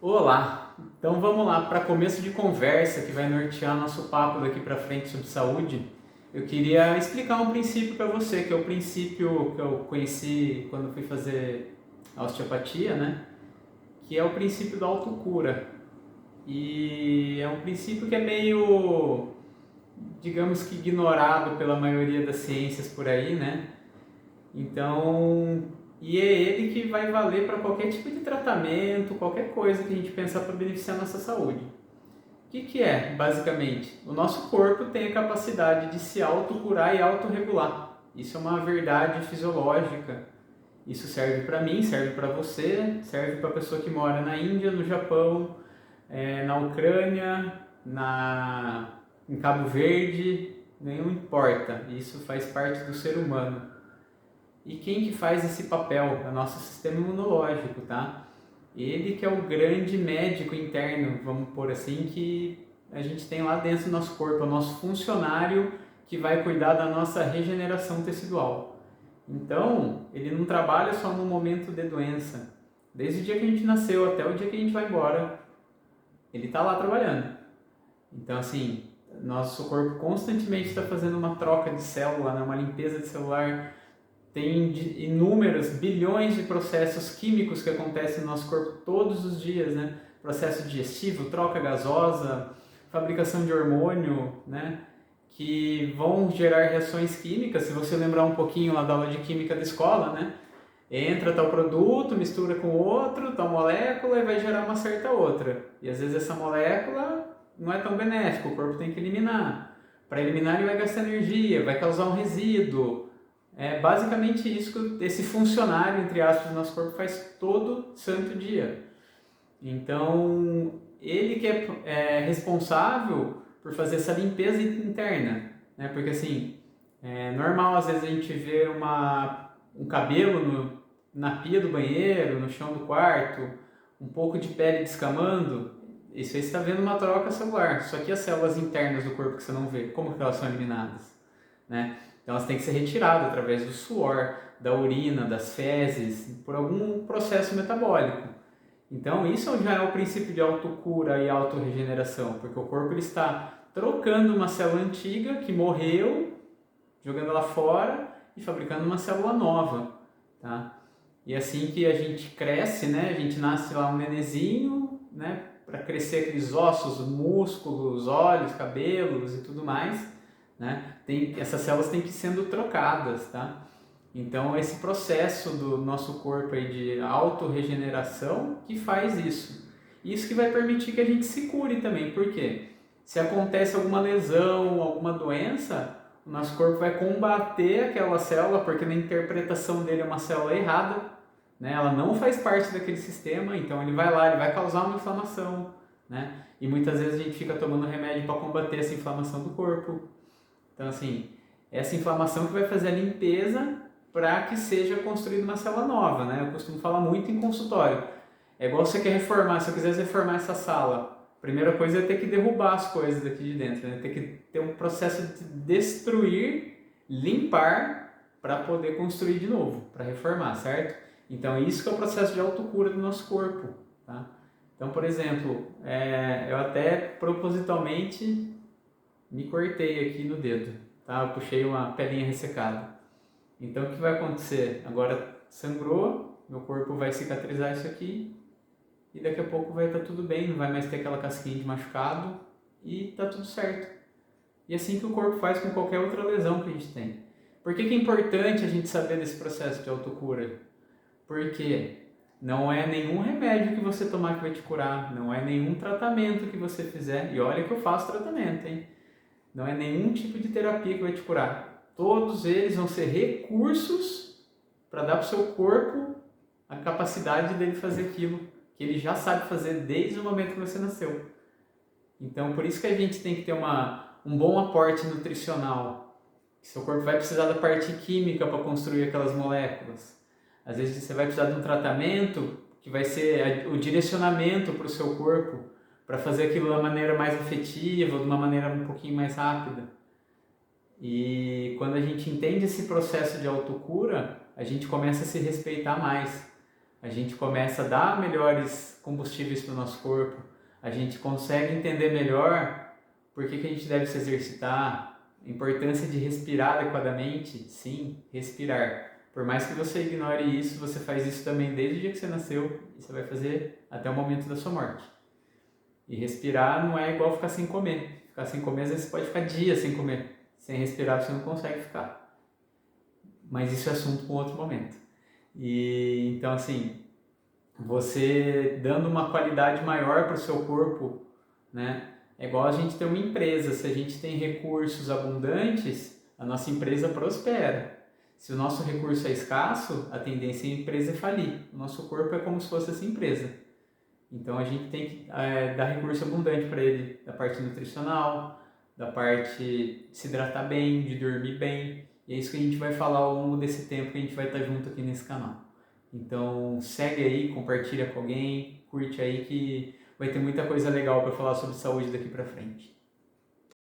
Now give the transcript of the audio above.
Olá! Então vamos lá para começo de conversa que vai nortear nosso papo daqui para frente sobre saúde. Eu queria explicar um princípio para você, que é o princípio que eu conheci quando fui fazer a osteopatia, né? Que é o princípio da autocura. E é um princípio que é meio, digamos que ignorado pela maioria das ciências por aí, né? Então, e é ele que vai valer para qualquer tipo de tratamento, qualquer coisa que a gente pensar para beneficiar a nossa saúde. O que é, basicamente? O nosso corpo tem a capacidade de se autocurar e autorregular. Isso é uma verdade fisiológica. Isso serve para mim, serve para você, serve para a pessoa que mora na Índia, no Japão, na Ucrânia, em Cabo Verde, não importa. Isso faz parte do ser humano. E quem que faz esse papel? É o nosso sistema imunológico, tá? Ele que é o grande médico interno, vamos pôr assim, que a gente tem lá dentro do nosso corpo, é o nosso funcionário que vai cuidar da nossa regeneração tecidual. Então, ele não trabalha só no momento de doença. Desde o dia que a gente nasceu até o dia que a gente vai embora, ele está lá trabalhando. Então, assim, nosso corpo constantemente está fazendo uma troca de célula, né? Uma limpeza de celular. Tem inúmeros bilhões de processos químicos que acontecem no nosso corpo todos os dias, né? Processo digestivo, troca gasosa, fabricação de hormônio, né? Que vão gerar reações químicas. Se você lembrar um pouquinho lá da aula de química da escola, né? Entra tal produto, mistura com outro, tal molécula e vai gerar uma certa outra. E às vezes essa molécula não é tão benéfica, o corpo tem que eliminar. Para eliminar ele vai gastar energia, vai causar um resíduo. É basicamente isso que esse funcionário, entre aspas, do nosso corpo faz todo santo dia. Então, ele que é responsável por fazer essa limpeza interna, né? Porque assim, é normal às vezes a gente ver um cabelo na pia do banheiro, no chão do quarto, um pouco de pele descamando. Isso aí você está vendo uma troca celular. Só que as células internas do corpo que você não vê, como que elas são eliminadas, né? Então elas têm que ser retiradas através do suor, da urina, das fezes, por algum processo metabólico. Então isso já é o princípio de autocura e autorregeneração, porque o corpo ele está trocando uma célula antiga que morreu, jogando ela fora e fabricando uma célula nova, tá? E assim que a gente cresce, né? A gente nasce lá um nenezinho, né? Para crescer aqueles ossos, músculos, olhos, cabelos e tudo mais, né? Essas células têm que ir sendo trocadas, tá? Então, esse processo do nosso corpo aí de autorregeneração que faz isso. Isso que vai permitir que a gente se cure também. Por quê? Se acontece alguma lesão, alguma doença, o nosso corpo vai combater aquela célula, porque na interpretação dele é uma célula errada, né? Ela não faz parte daquele sistema, então ele vai lá, ele vai causar uma inflamação, né? E muitas vezes a gente fica tomando remédio para combater essa inflamação do corpo. Então, assim, essa inflamação que vai fazer a limpeza para que seja construída uma célula nova, né? Eu costumo falar muito em consultório. É igual você quer reformar, se eu quisesse reformar essa sala, a primeira coisa é ter que derrubar as coisas daqui de dentro, né? Ter que ter um processo de destruir, limpar, para poder construir de novo, para reformar, certo? Então, isso que é o processo de autocura do nosso corpo, tá? Então, por exemplo, eu até propositalmente me cortei aqui no dedo, tá? Eu puxei uma pelinha ressecada. Então o que vai acontecer? Agora sangrou, meu corpo vai cicatrizar isso aqui e daqui a pouco vai estar tudo bem, não vai mais ter aquela casquinha de machucado e tá tudo certo. E assim que o corpo faz com qualquer outra lesão que a gente tem. Por que é importante a gente saber desse processo de autocura? Porque não é nenhum remédio que você tomar que vai te curar, não é nenhum tratamento que você fizer, e olha que eu faço tratamento, hein? Não é nenhum tipo de terapia que vai te curar. Todos eles vão ser recursos para dar para o seu corpo a capacidade dele fazer aquilo que ele já sabe fazer desde o momento que você nasceu. Então, por isso que a gente tem que ter um bom aporte nutricional. Seu corpo vai precisar da parte química para construir aquelas moléculas. Às vezes você vai precisar de um tratamento que vai ser o direcionamento para o seu corpo, para fazer aquilo da maneira mais efetiva, de uma maneira um pouquinho mais rápida. E quando a gente entende esse processo de autocura, a gente começa a se respeitar mais. a gente começa a dar melhores combustíveis para o nosso corpo, a gente consegue entender melhor por que a gente deve se exercitar, a importância de respirar adequadamente, sim, respirar. Por mais que você ignore isso, você faz isso também desde o dia que você nasceu e você vai fazer até o momento da sua morte. E respirar não é igual ficar sem comer. Ficar sem comer, às vezes você pode ficar dias sem comer. Sem respirar você não consegue ficar. Mas isso é assunto para um outro momento. E então assim, você dando uma qualidade maior para o seu corpo, né? É igual a gente ter uma empresa. Se a gente tem recursos abundantes, a nossa empresa prospera. Se o nosso recurso é escasso, a tendência é a empresa falir. O nosso corpo é como se fosse essa empresa. Então a gente tem que dar recurso abundante para ele, da parte nutricional, da parte de se hidratar bem, de dormir bem. E é isso que a gente vai falar ao longo desse tempo que a gente vai estar junto aqui nesse canal. Então segue aí, compartilha com alguém, curte aí que vai ter muita coisa legal para falar sobre saúde daqui para frente.